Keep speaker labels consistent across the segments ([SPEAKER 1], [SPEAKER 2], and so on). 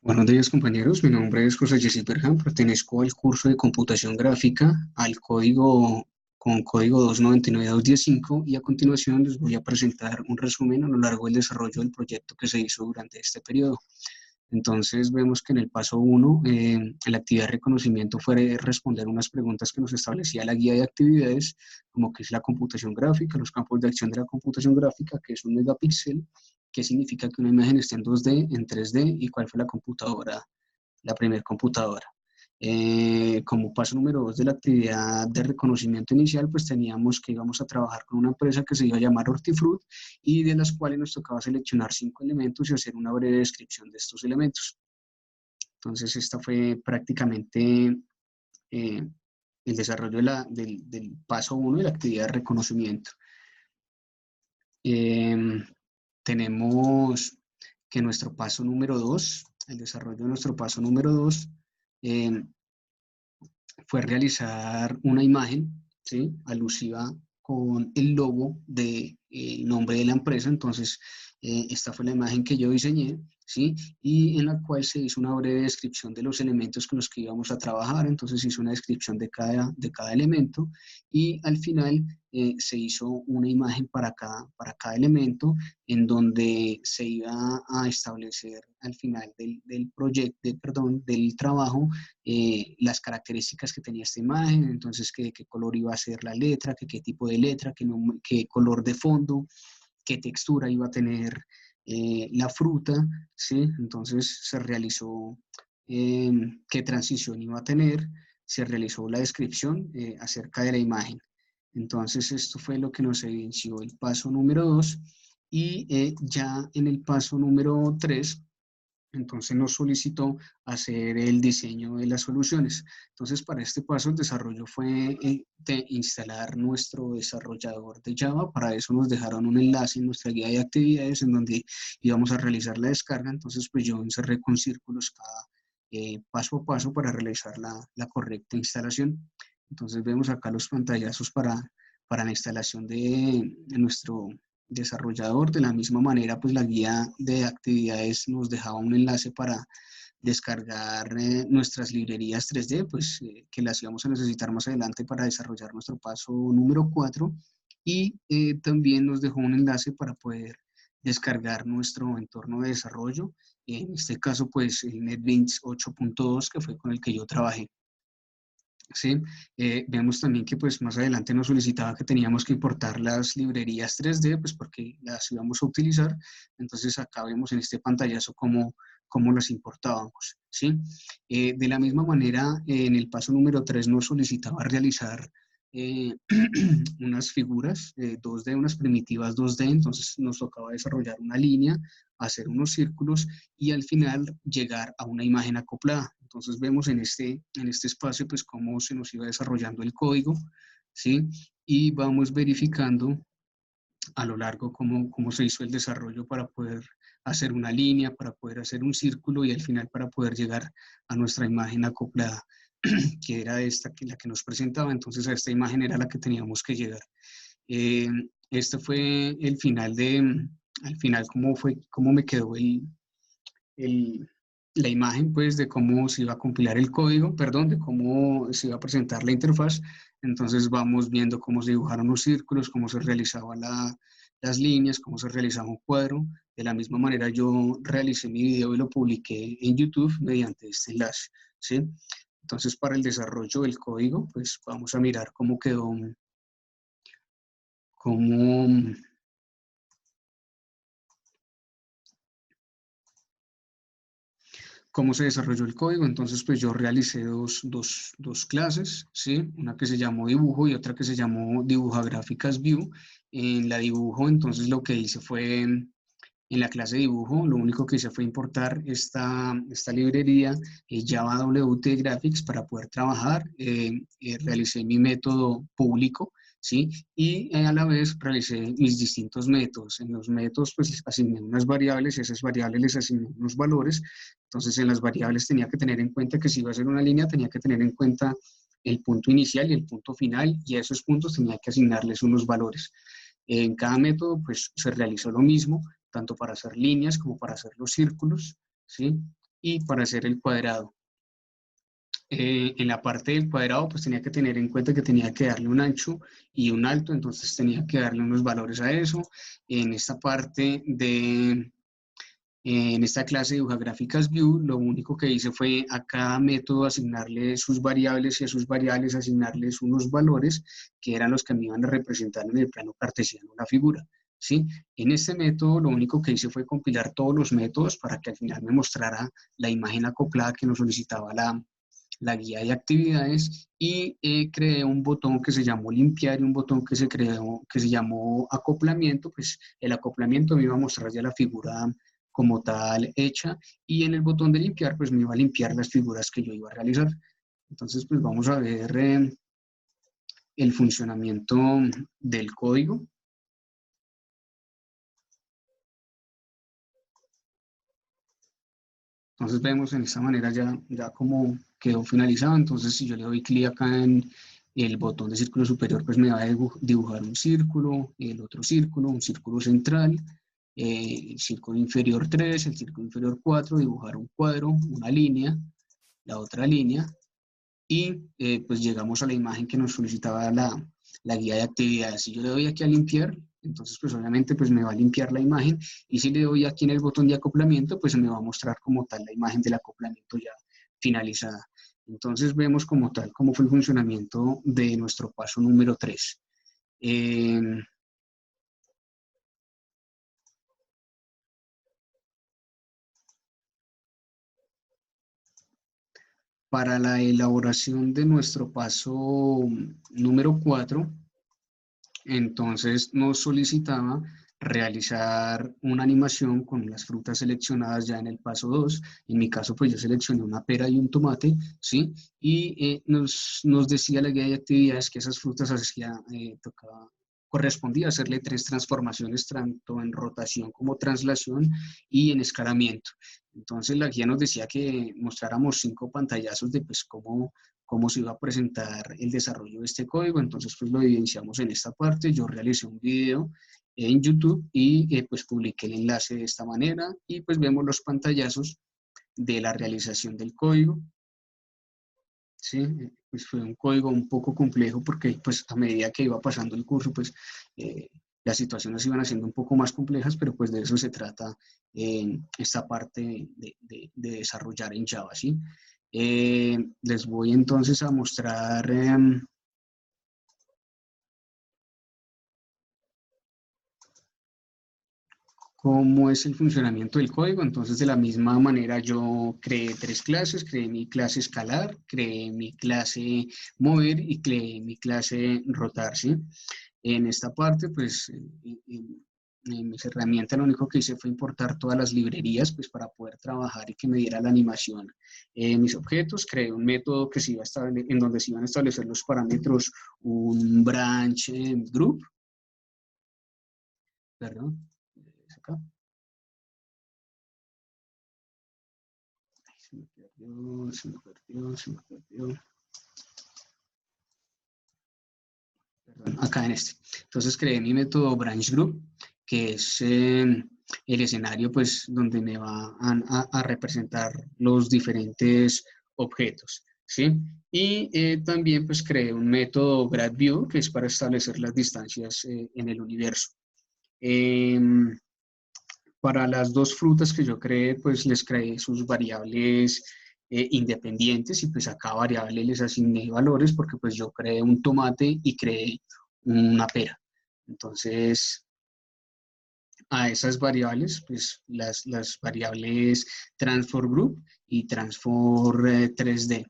[SPEAKER 1] Buenos días, compañeros. Mi nombre es José Jesús Berjan. Pertenezco al curso de computación gráfica, al código con código 299.215, y a continuación les voy a presentar un resumen a lo largo del desarrollo del proyecto que se hizo durante este periodo. Entonces vemos que en el paso 1, la actividad de reconocimiento fue responder unas preguntas que nos establecía la guía de actividades, como qué es la computación gráfica, los campos de acción de la computación gráfica, qué es un megapíxel, qué significa que una imagen esté en 2D, en 3D, y cuál fue la computadora, la primera computadora. Como paso número 2 de la actividad de reconocimiento inicial, pues teníamos que íbamos a trabajar con una empresa que se iba a llamar Hortifruit, y de las cuales nos tocaba seleccionar 5 elementos y hacer una breve descripción de estos elementos. Entonces, esta fue prácticamente el desarrollo del paso 1 de la actividad de reconocimiento. Tenemos que nuestro paso número 2, el desarrollo de nuestro paso número 2, fue realizar una imagen, ¿sí?, alusiva con el logo del nombre de la empresa. Entonces, esta fue la imagen que yo diseñé, ¿sí?, y en la cual se hizo una breve descripción de los elementos con los que íbamos a trabajar. Entonces, se hizo una descripción de cada elemento, y al final se hizo una imagen para cada elemento, en donde se iba a establecer al final del proyecto, del trabajo, las características que tenía esta imagen. Entonces, qué color iba a ser la letra, qué tipo de letra, qué color de fondo, qué textura iba a tener la fruta, ¿sí? Entonces se realizó qué transición iba a tener, se realizó la descripción acerca de la imagen. Entonces, esto fue lo que nos evidenció el paso número 2, y ya en el paso número 3, entonces nos solicitó hacer el diseño de las soluciones. Entonces, para este paso el desarrollo fue de instalar nuestro desarrollador de Java. Para eso nos dejaron un enlace en nuestra guía de actividades en donde íbamos a realizar la descarga. Entonces, pues yo encerré con círculos cada paso a paso para realizar la correcta instalación. Entonces vemos acá los pantallazos para la instalación de nuestro desarrollador. De la misma manera, pues la guía de actividades nos dejaba un enlace para descargar nuestras librerías 3D, pues que las íbamos a necesitar más adelante para desarrollar nuestro paso número 4, y también nos dejó un enlace para poder descargar nuestro entorno de desarrollo, en este caso pues el NetBeans 8.2, que fue con el que yo trabajé. Sí, vemos también que pues más adelante nos solicitaba que teníamos que importar las librerías 3D, pues porque las íbamos a utilizar. Entonces acá vemos en este pantallazo cómo las importábamos, ¿sí? De la misma manera, en el paso número 3 nos solicitaba realizar unas figuras 2D, unas primitivas 2D. Entonces nos tocaba desarrollar una línea, hacer unos círculos y al final llegar a una imagen acoplada. Entonces vemos en este espacio pues cómo se nos iba desarrollando el código, ¿sí? Y vamos verificando a lo largo cómo se hizo el desarrollo para poder hacer una línea, para poder hacer un círculo y al final para poder llegar a nuestra imagen acoplada, que era esta, la que nos presentaba. Entonces a esta imagen era la que teníamos que llegar. Este fue el final al final cómo me quedó la imagen, pues, de cómo se iba a compilar el código, perdón, de cómo se iba a presentar la interfaz. Entonces vamos viendo cómo se dibujaron los círculos, cómo se realizaban las líneas, cómo se realizaba un cuadro. De la misma manera yo realicé mi video y lo publiqué en YouTube mediante este enlace, ¿sí? Entonces, para el desarrollo del código, pues vamos a mirar cómo quedó, cómo cómo se desarrolló el código. Entonces, pues yo realicé dos clases, ¿sí? Una que se llamó dibujo y otra que se llamó dibuja gráficas view. En la dibujo, entonces lo que hice fue, en la clase de dibujo, lo único que hice fue importar esta librería Java WT Graphics para poder trabajar. Realicé mi método público, ¿sí? Y a la vez realicé mis distintos métodos. En los métodos, pues asigné unas variables y a esas variables les asigné unos valores. Entonces, en las variables tenía que tener en cuenta que si iba a ser una línea, tenía que tener en cuenta el punto inicial y el punto final, y a esos puntos tenía que asignarles unos valores. En cada método, pues, se realizó lo mismo, tanto para hacer líneas como para hacer los círculos, ¿sí? y para hacer el cuadrado. En la parte del cuadrado, pues tenía que tener en cuenta que tenía que darle un ancho y un alto, entonces tenía que darle unos valores a eso. En esta parte en esta clase de dibuja gráficas View, lo único que hice fue a cada método asignarle sus variables y a sus variables asignarles unos valores que eran los que me iban a representar en el plano cartesiano la figura. ¿Sí? En este método lo único que hice fue compilar todos los métodos para que al final me mostrara la imagen acoplada que nos solicitaba la guía de actividades y creé un botón que se llamó limpiar y un botón que se creó que se llamó acoplamiento. Pues el acoplamiento me iba a mostrar ya la figura como tal hecha y en el botón de limpiar pues me iba a limpiar las figuras que yo iba a realizar. Entonces pues vamos a ver el funcionamiento del código. Entonces vemos en esta manera ya como quedó finalizado. Entonces si yo le doy clic acá en el botón de círculo superior, pues me va a dibujar un círculo, el otro círculo, un círculo central, el círculo inferior 3, el círculo inferior 4, dibujar un cuadro, una línea, la otra línea, y pues llegamos a la imagen que nos solicitaba la guía de actividades. Si yo le doy aquí a limpiar, entonces pues obviamente pues me va a limpiar la imagen, y si le doy aquí en el botón de acoplamiento, pues me va a mostrar como tal la imagen del acoplamiento ya finalizada. Entonces vemos como tal cómo fue el funcionamiento de nuestro paso número 3. Para la elaboración de nuestro paso número 4, entonces nos solicitaba realizar una animación con las frutas seleccionadas ya en el paso 2. En mi caso, pues yo seleccioné una pera y un tomate, ¿sí? Y nos decía la guía de actividades que esas frutas correspondía hacerle 3 transformaciones, tanto en rotación como traslación y en escalamiento. Entonces la guía nos decía que mostráramos 5 pantallazos de pues cómo se iba a presentar el desarrollo de este código. Entonces pues lo evidenciamos en esta parte. Yo realicé un video en YouTube y pues publiqué el enlace de esta manera y pues vemos los pantallazos de la realización del código. Sí, pues fue un código un poco complejo porque pues a medida que iba pasando el curso pues las situaciones iban haciendo un poco más complejas, pero pues de eso se trata esta parte de desarrollar en Java, ¿sí? Les voy entonces a mostrar cómo es el funcionamiento del código. Entonces, de la misma manera, yo creé 3 clases, creé mi clase escalar, creé mi clase mover y creé mi clase rotar, ¿sí? En esta parte, pues, en mis herramientas, lo único que hice fue importar todas las librerías, pues, para poder trabajar y que me diera la animación. Mis objetos, creé un método que se iba a en donde se iban a establecer los parámetros, un branch group, perdón, es acá. Se me perdió, se me perdió, se me perdió. Perdón, acá en este. Entonces creé mi método branch group, que es el escenario pues donde me va a representar los diferentes objetos, ¿sí? Y también pues creé un método GradView, que es para establecer las distancias en el universo. Para las 2 frutas que yo creé, pues les creé sus variables independientes y pues a cada variable les asigné valores porque pues yo creé un tomate y creé una pera. Entonces, a esas variables, pues las variables transform group y transform 3D.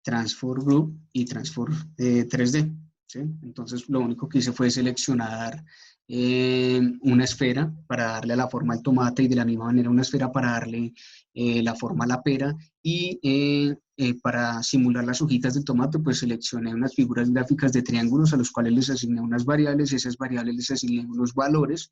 [SPEAKER 1] Transform group y transform 3D. ¿Sí? Entonces, lo único que hice fue seleccionar una esfera para darle la forma al tomate y de la misma manera una esfera para darle la forma a la pera y para simular las hojitas del tomate pues seleccioné unas figuras gráficas de triángulos a los cuales les asigné unas variables y esas variables les asigné unos valores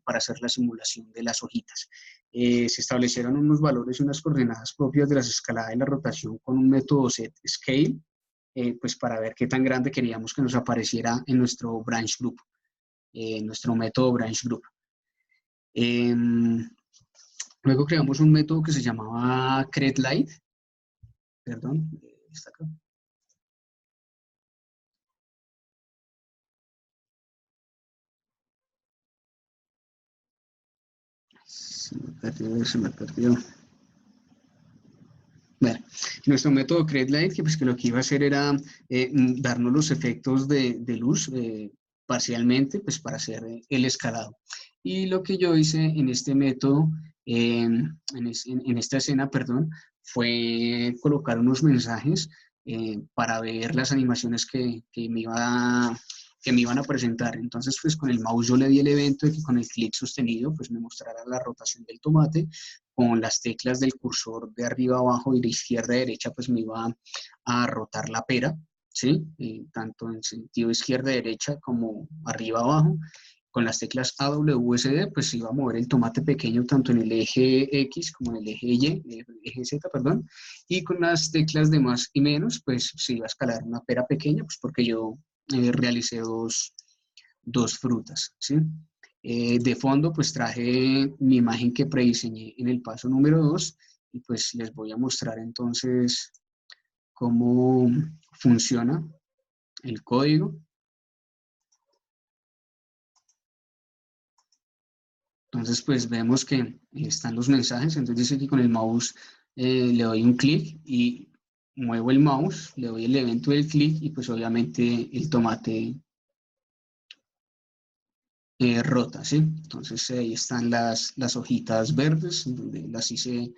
[SPEAKER 1] para hacer la simulación de las hojitas. Se establecieron unos valores y unas coordenadas propias de las escaladas y la rotación con un método setScale, pues para ver qué tan grande queríamos que nos apareciera en nuestro branch group. Nuestro método branch group. Luego creamos un método que se llamaba createLight, perdón, está acá. Se me perdió. Bueno, nuestro método createLight, que, pues, que lo que iba a hacer era darnos los efectos de luz parcialmente, pues para hacer el escalado. Y lo que yo hice en este método, en esta escena, perdón, fue colocar unos mensajes para ver las animaciones que me iban a presentar. Entonces, pues con el mouse yo le di el evento de que con el clic sostenido, pues me mostrara la rotación del tomate. Con las teclas del cursor de arriba abajo y de izquierda a derecha, pues me iba a rotar la pera, ¿sí? Tanto en sentido izquierda-derecha como arriba-abajo. Con las teclas A, W, S, D, pues iba a mover el tomate pequeño tanto en el eje X como en el eje Y, eje Z, perdón. Y con las teclas de más y menos, pues se iba a escalar una pera pequeña, pues porque yo realicé dos frutas, ¿sí? De fondo, pues traje mi imagen que prediseñé en el paso número 2 y pues les voy a mostrar entonces cómo funciona el código. Entonces, pues vemos que están los mensajes. Entonces dice que con el mouse le doy un clic y muevo el mouse, le doy el evento del clic y pues obviamente el tomate rota, ¿sí? Entonces ahí están las hojitas verdes, donde las hice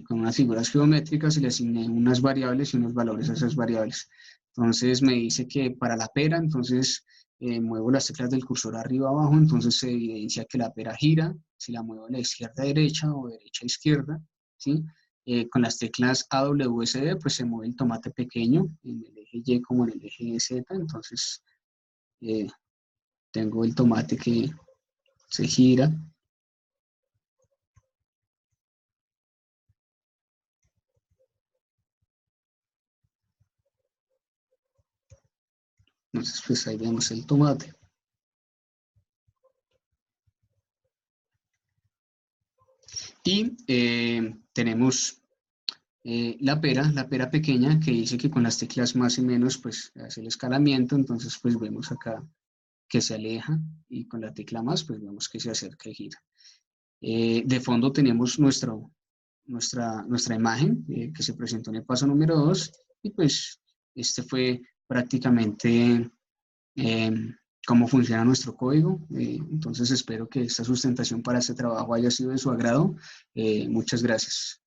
[SPEAKER 1] con unas figuras geométricas y le asigné unas variables y unos valores a esas variables. Entonces me dice que para la pera, entonces muevo las teclas del cursor arriba abajo, entonces se evidencia que la pera gira, si la muevo de la izquierda a derecha o derecha a izquierda, ¿sí? Con las teclas A, W, S, D, pues se mueve el tomate pequeño en el eje Y como en el eje Z, entonces eh, tengo el tomate que se gira. Entonces, pues ahí vemos el tomate. Y tenemos la pera pequeña, que dice que con las teclas más y menos, pues hace el escalamiento. Entonces, pues vemos acá que se aleja y con la tecla más, pues vemos que se acerca y gira. De fondo tenemos nuestra imagen que se presentó en el paso número 2 y pues este fue prácticamente eh, cómo funciona nuestro código. Entonces espero que esta sustentación para este trabajo haya sido de su agrado. Muchas gracias.